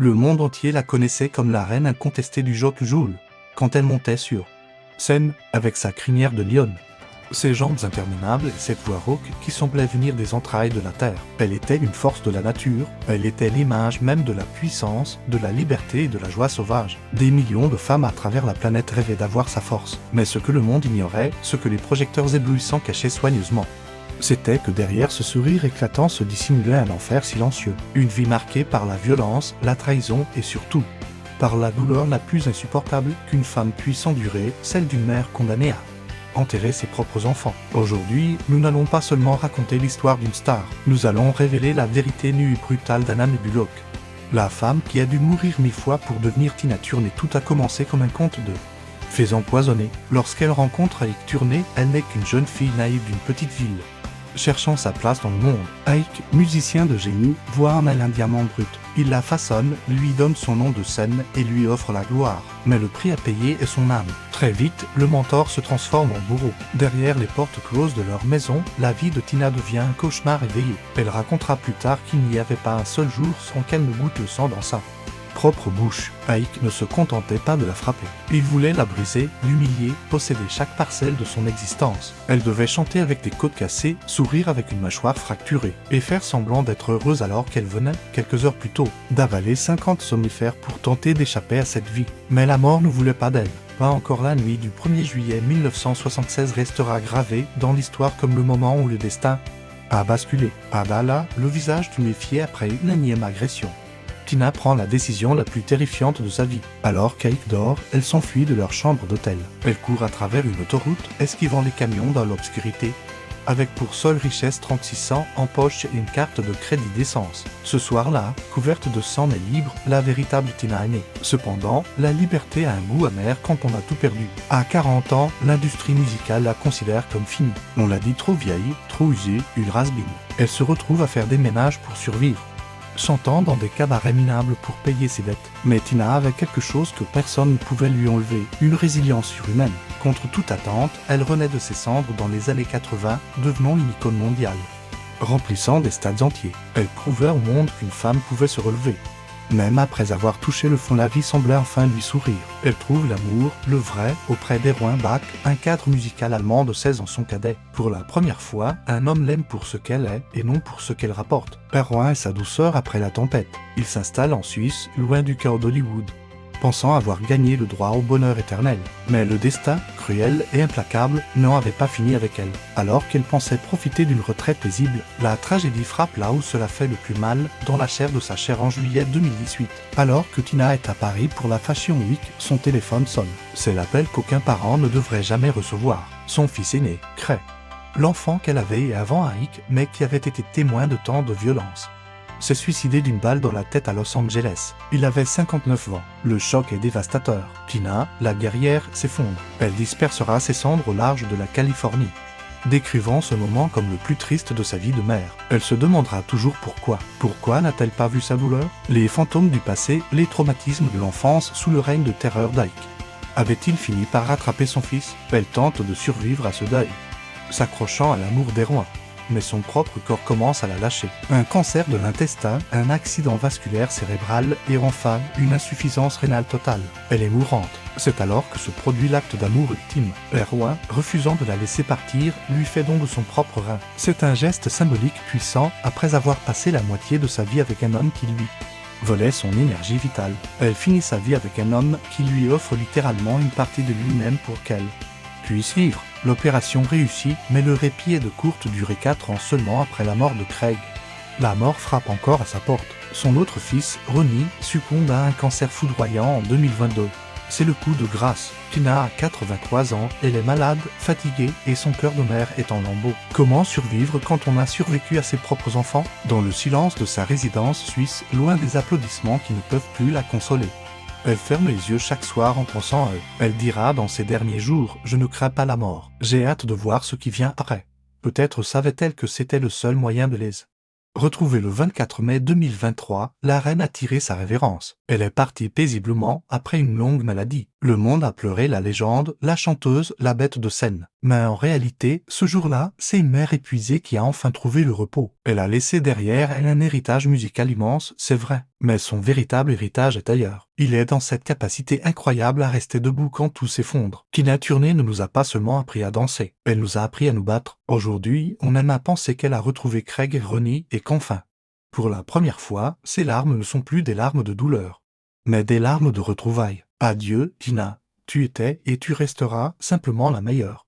Le monde entier la connaissait comme la reine incontestée du Joc-Joule, quand elle montait sur scène avec sa crinière de lionne, ses jambes interminables et cette voix rauque qui semblait venir des entrailles de la terre. Elle était une force de la nature, elle était l'image même de la puissance, de la liberté et de la joie sauvage. Des millions de femmes à travers la planète rêvaient d'avoir sa force. Mais ce que le monde ignorait, ce que les projecteurs éblouissants cachaient soigneusement, c'était que derrière ce sourire éclatant se dissimulait un enfer silencieux. Une vie marquée par la violence, la trahison et surtout, par la douleur la plus insupportable qu'une femme puisse endurer, celle d'une mère condamnée à enterrer ses propres enfants. Aujourd'hui, nous n'allons pas seulement raconter l'histoire d'une star, nous allons révéler la vérité nue et brutale d'Anna Nebulok. La femme qui a dû mourir 1000 fois pour devenir Tina Turner. Tout a commencé comme un conte de fées empoisonnées. Lorsqu'elle rencontre Ike Turner, elle n'est qu'une jeune fille naïve d'une petite ville, cherchant sa place dans le monde. Ike, musicien de génie, voit en elle un diamant brut. Il la façonne, lui donne son nom de scène et lui offre la gloire. Mais le prix à payer est son âme. Très vite, le mentor se transforme en bourreau. Derrière les portes closes de leur maison, la vie de Tina devient un cauchemar éveillé. Elle racontera plus tard qu'il n'y avait pas un seul jour sans qu'elle ne goûte le sang dans sa propre bouche. Ike ne se contentait pas de la frapper. Il voulait la briser, l'humilier, posséder chaque parcelle de son existence. Elle devait chanter avec des côtes cassées, sourire avec une mâchoire fracturée, et faire semblant d'être heureuse alors qu'elle venait, quelques heures plus tôt, d'avaler 50 somnifères pour tenter d'échapper à cette vie. Mais la mort ne voulait pas d'elle. Pas encore. La nuit du 1er juillet 1976 restera gravée dans l'histoire comme le moment où le destin a basculé. À Dallas, le visage tuméfié après une énième agression, Tina prend la décision la plus terrifiante de sa vie. Alors qu'Ike dort, elle s'enfuit de leur chambre d'hôtel. Elle court à travers une autoroute, esquivant les camions dans l'obscurité, avec pour seule richesse 3600 en poche et une carte de crédit d'essence. Ce soir-là, couverte de sang mais libre, la véritable Tina est née. Cependant, la liberté a un goût amer quand on a tout perdu. À 40 ans, l'industrie musicale la considère comme finie. On l'a dit trop vieille, trop usée, une has-been. Elle se retrouve à faire des ménages pour survivre, chantant dans des cabarets minables pour payer ses dettes. Mais Tina avait quelque chose que personne ne pouvait lui enlever, une résilience surhumaine. Contre toute attente, elle renaît de ses cendres dans les années 80, devenant une icône mondiale, remplissant des stades entiers. Elle prouvait au monde qu'une femme pouvait se relever. Même après avoir touché le fond, la vie semblait enfin lui sourire. Elle trouve l'amour, le vrai, auprès d'Erwin Bach, un cadre musical allemand de 16 ans son cadet. Pour la première fois, un homme l'aime pour ce qu'elle est et non pour ce qu'elle rapporte. Erwin est sa douceur après la tempête. Il s'installe en Suisse, loin du chaos d'Hollywood, pensant avoir gagné le droit au bonheur éternel. Mais le destin, cruel et implacable, n'en avait pas fini avec elle. Alors qu'elle pensait profiter d'une retraite paisible, la tragédie frappe là où cela fait le plus mal, dans la chair de sa chair en juillet 2018. Alors que Tina est à Paris pour la Fashion Week, son téléphone sonne. C'est l'appel qu'aucun parent ne devrait jamais recevoir. Son fils aîné, Cray, l'enfant qu'elle avait avant Ike, mais qui avait été témoin de tant de violence, s'est suicidé d'une balle dans la tête à Los Angeles. Il avait 59 ans. Le choc est dévastateur. Tina, la guerrière, s'effondre. Elle dispersera ses cendres au large de la Californie, décrivant ce moment comme le plus triste de sa vie de mère. Elle se demandera toujours pourquoi. Pourquoi n'a-t-elle pas vu sa douleur? Les fantômes du passé, les traumatismes de l'enfance sous le règne de terreur d'Ike. Avait-il fini par rattraper son fils? Elle tente de survivre à ce deuil, s'accrochant à l'amour d'Erwin. Mais son propre corps commence à la lâcher. Un cancer de l'intestin, un accident vasculaire cérébral et enfin une insuffisance rénale totale. Elle est mourante. C'est alors que se produit l'acte d'amour ultime. Erwin, refusant de la laisser partir, lui fait don de son propre rein. C'est un geste symbolique puissant après avoir passé la moitié de sa vie avec un homme qui lui volait son énergie vitale. Elle finit sa vie avec un homme qui lui offre littéralement une partie de lui-même pour qu'elle puisse vivre. L'opération réussit, mais le répit est de courte durée. 4 ans seulement après la mort de Craig, la mort frappe encore à sa porte. Son autre fils, Ronnie, succombe à un cancer foudroyant en 2022. C'est le coup de grâce. Tina a 83 ans, elle est malade, fatiguée et son cœur de mère est en lambeaux. Comment survivre quand on a survécu à ses propres enfants? Dans le silence de sa résidence suisse, loin des applaudissements qui ne peuvent plus la consoler, elle ferme les yeux chaque soir en pensant à eux. Elle dira dans ses derniers jours « Je ne crains pas la mort. J'ai hâte de voir ce qui vient après. » Peut-être savait-elle que c'était le seul moyen de les retrouver. Le 24 mai 2023, la reine a tiré sa révérence. Elle est partie paisiblement après une longue maladie. Le monde a pleuré la légende, la chanteuse, la bête de scène. Mais en réalité, ce jour-là, c'est une mère épuisée qui a enfin trouvé le repos. Elle a laissé derrière elle un héritage musical immense, c'est vrai. Mais son véritable héritage est ailleurs. Il est dans cette capacité incroyable à rester debout quand tout s'effondre. Tina Turner ne nous a pas seulement appris à danser, elle nous a appris à nous battre. Aujourd'hui, on aime à penser qu'elle a retrouvé Craig et Ronnie et qu'enfin, pour la première fois, ses larmes ne sont plus des larmes de douleur, mais des larmes de retrouvailles. Adieu, Tina. Tu étais et tu resteras simplement la meilleure.